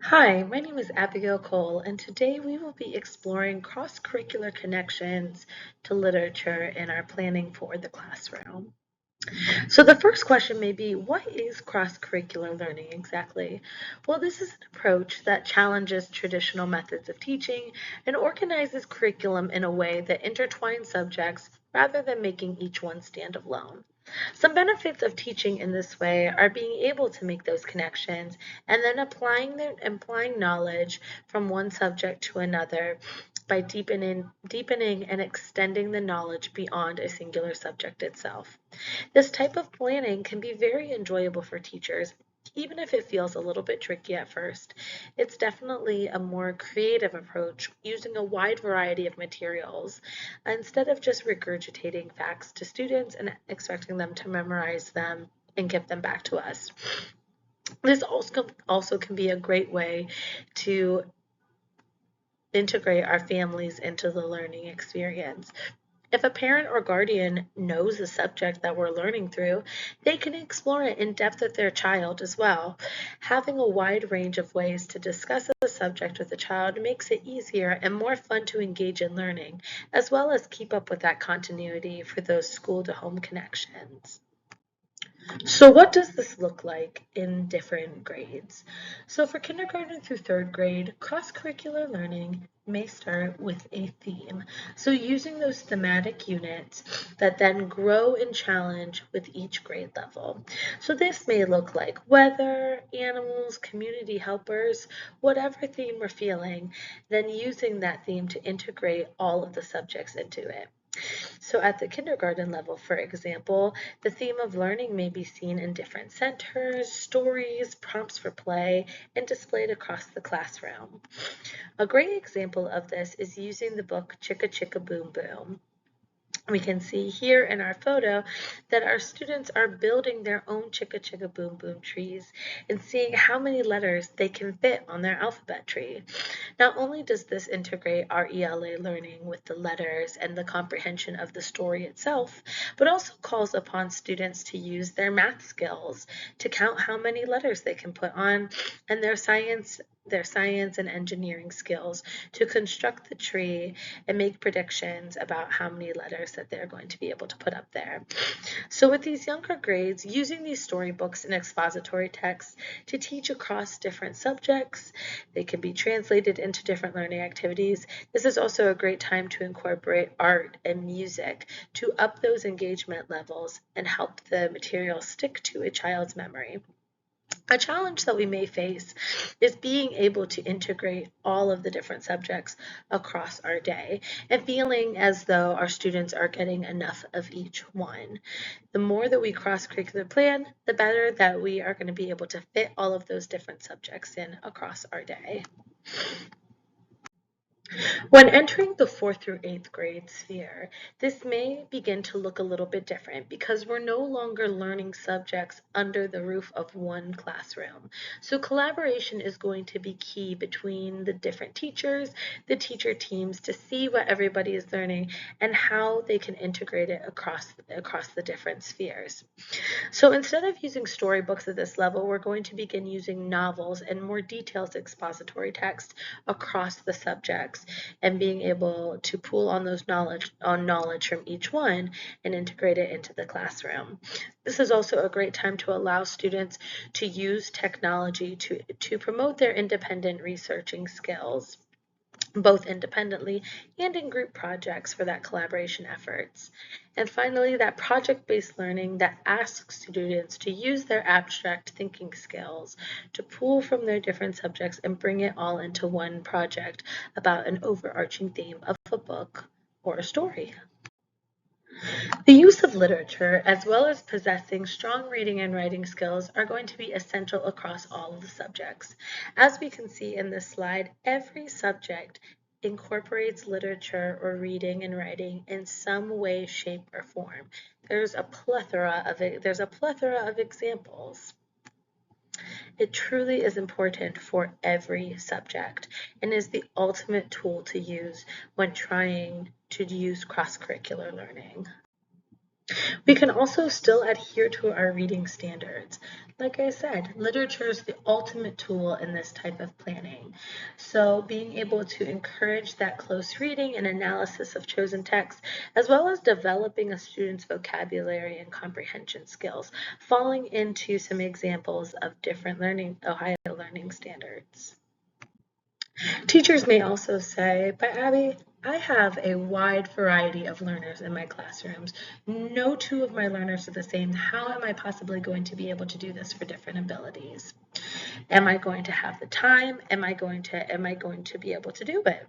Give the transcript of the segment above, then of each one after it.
Hi, my name is Abigail Cole, and today we will be exploring cross-curricular connections to literature in our planning for the classroom. So the first question may be, what is cross-curricular learning exactly? Well, this is an approach that challenges traditional methods of teaching and organizes curriculum in a way that intertwines subjects rather than making each one stand alone. Some benefits of teaching in this way are being able to make those connections and then applying knowledge from one subject to another by deepening and extending the knowledge beyond a singular subject itself. This type of planning can be very enjoyable for teachers, even if it feels a little bit tricky at first. It's definitely a more creative approach using a wide variety of materials instead of just regurgitating facts to students and expecting them to memorize them and give them back to us. This also can be a great way to integrate our families into the learning experience. If a parent or guardian knows the subject that we're learning through, they can explore it in depth with their child as well. Having a wide range of ways to discuss a subject with a child makes it easier and more fun to engage in learning, as well as keep up with that continuity for those school to home connections. So what does this look like in different grades? So for kindergarten through third grade, cross-curricular learning may start with a theme. So using those thematic units that then grow and challenge with each grade level. So this may look like weather, animals, community helpers, whatever theme we're feeling, then using that theme to integrate all of the subjects into it. So at the kindergarten level, for example, the theme of learning may be seen in different centers, stories, prompts for play, and displayed across the classroom. A great example of this is using the book Chicka Chicka Boom Boom. We can see here in our photo that our students are building their own Chicka Chicka Boom Boom trees and seeing how many letters they can fit on their alphabet tree. Not only does this integrate our ELA learning with the letters and the comprehension of the story itself, but also calls upon students to use their math skills to count how many letters they can put on and their science and engineering skills to construct the tree and make predictions about how many letters that they're going to be able to put up there. So with these younger grades, using these storybooks and expository texts to teach across different subjects, they can be translated into different learning activities. This is also a great time to incorporate art and music to up those engagement levels and help the material stick to a child's memory. A challenge that we may face is being able to integrate all of the different subjects across our day and feeling as though our students are getting enough of each one. The more that we cross-curricular plan, the better that we are going to be able to fit all of those different subjects in across our day. When entering the 4th through 8th grade sphere, this may begin to look a little bit different because we're no longer learning subjects under the roof of one classroom. So collaboration is going to be key between the different teachers, the teacher teams to see what everybody is learning and how they can integrate it across the different spheres. So instead of using storybooks at this level, we're going to begin using novels and more detailed expository text across the subjects and being able to pool on those knowledge from each one and integrate it into the classroom. This is also a great time to allow students to use technology to promote their independent researching skills, both independently and in group projects for that collaboration efforts. And finally, that project-based learning that asks students to use their abstract thinking skills to pull from their different subjects and bring it all into one project about an overarching theme of a book or a story. The use of literature, as well as possessing strong reading and writing skills, are going to be essential across all of the subjects. As we can see in this slide, every subject incorporates literature or reading and writing in some way, shape, or form. There's a plethora of examples. It truly is important for every subject and is the ultimate tool to use when trying to use cross-curricular learning. We can also still adhere to our reading standards. Like I said, literature is the ultimate tool in this type of planning. So being able to encourage that close reading and analysis of chosen texts, as well as developing a student's vocabulary and comprehension skills, falling into some examples of different Ohio learning standards. Teachers may also say, but Abby, I have a wide variety of learners in my classrooms. No two of my learners are the same. How am I possibly going to be able to do this for different abilities? Am I going to have the time? Am I going to be able to do it?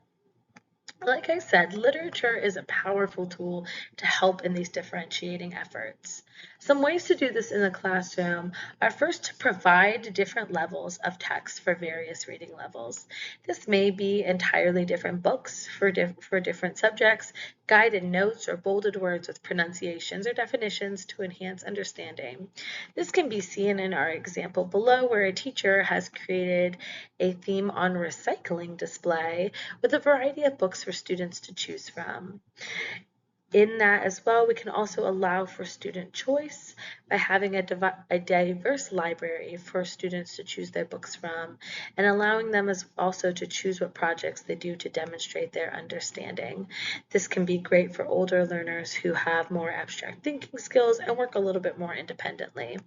Like I said, literature is a powerful tool to help in these differentiating efforts. Some ways to do this in the classroom are first to provide different levels of text for various reading levels. This may be entirely different books for different subjects, guided notes or bolded words with pronunciations or definitions to enhance understanding. This can be seen in our example below, where a teacher has created a theme on recycling display with a variety of books for students to choose from. In that as well, we can also allow for student choice by having a diverse library for students to choose their books from, and allowing them as also to choose what projects they do to demonstrate their understanding. This can be great for older learners who have more abstract thinking skills and work a little bit more independently.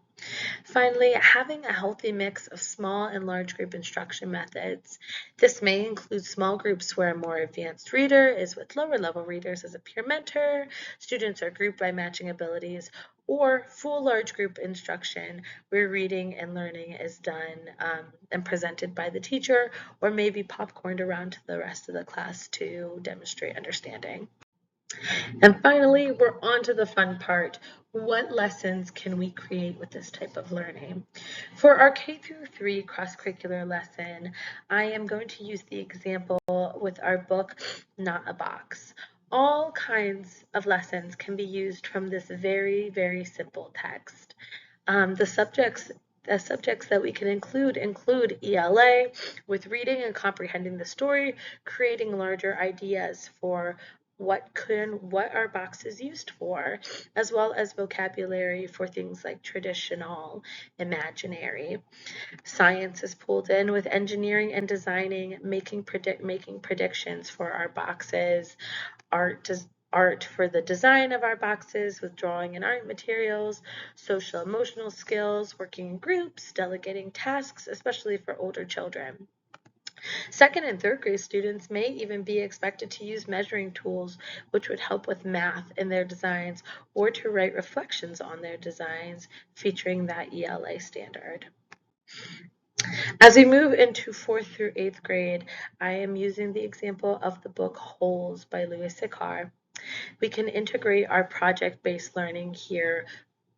Finally, having a healthy mix of small and large group instruction methods. This may include small groups where a more advanced reader is with lower level readers as a peer mentor, students are grouped by matching abilities, or full large group instruction where reading and learning is done and presented by the teacher, or maybe popcorned around to the rest of the class to demonstrate understanding. And finally, we're on to the fun part. What lessons can we create with this type of learning? For our K through 3 cross-curricular lesson, I am going to use the example with our book, Not a Box. All kinds of lessons can be used from this very, very simple text. The subjects that we can include ELA with reading and comprehending the story, creating larger ideas for what our box is used for, as well as vocabulary for things like traditional, imaginary. Science is pulled in with engineering and designing, making predictions for our boxes, art for the design of our boxes with drawing and art materials, social emotional skills, working in groups, delegating tasks, especially for older children. Second and third grade students may even be expected to use measuring tools, which would help with math in their designs, or to write reflections on their designs featuring that ELA standard. As we move into 4th through 8th grade, I am using the example of the book Holes by Louis Sikar. We can integrate our project-based learning here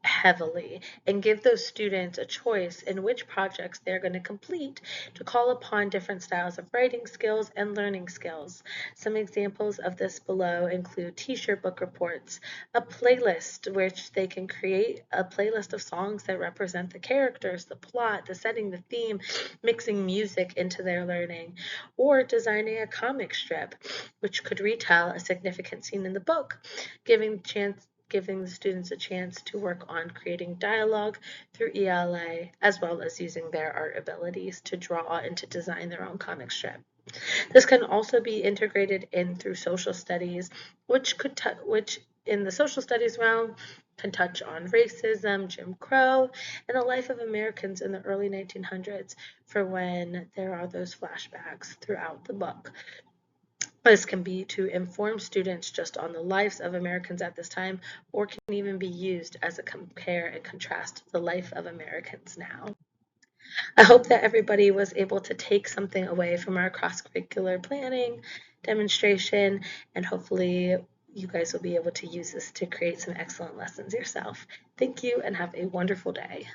heavily and give those students a choice in which projects they're going to complete to call upon different styles of writing skills and learning skills. Some examples of this below include t-shirt book reports, a playlist which they can create a playlist of songs that represent the characters, the plot, the setting, the theme, mixing music into their learning, or designing a comic strip which could retell a significant scene in the book, giving the students a chance to work on creating dialogue through ELA, as well as using their art abilities to draw and to design their own comic strip. This can also be integrated in through social studies, which in the social studies realm can touch on racism, Jim Crow, and the life of Americans in the early 1900s for when there are those flashbacks throughout the book. This can be to inform students just on the lives of Americans at this time, or can even be used as a compare and contrast the life of Americans now. I hope that everybody was able to take something away from our cross-curricular planning demonstration, and hopefully you guys will be able to use this to create some excellent lessons yourself. Thank you and have a wonderful day.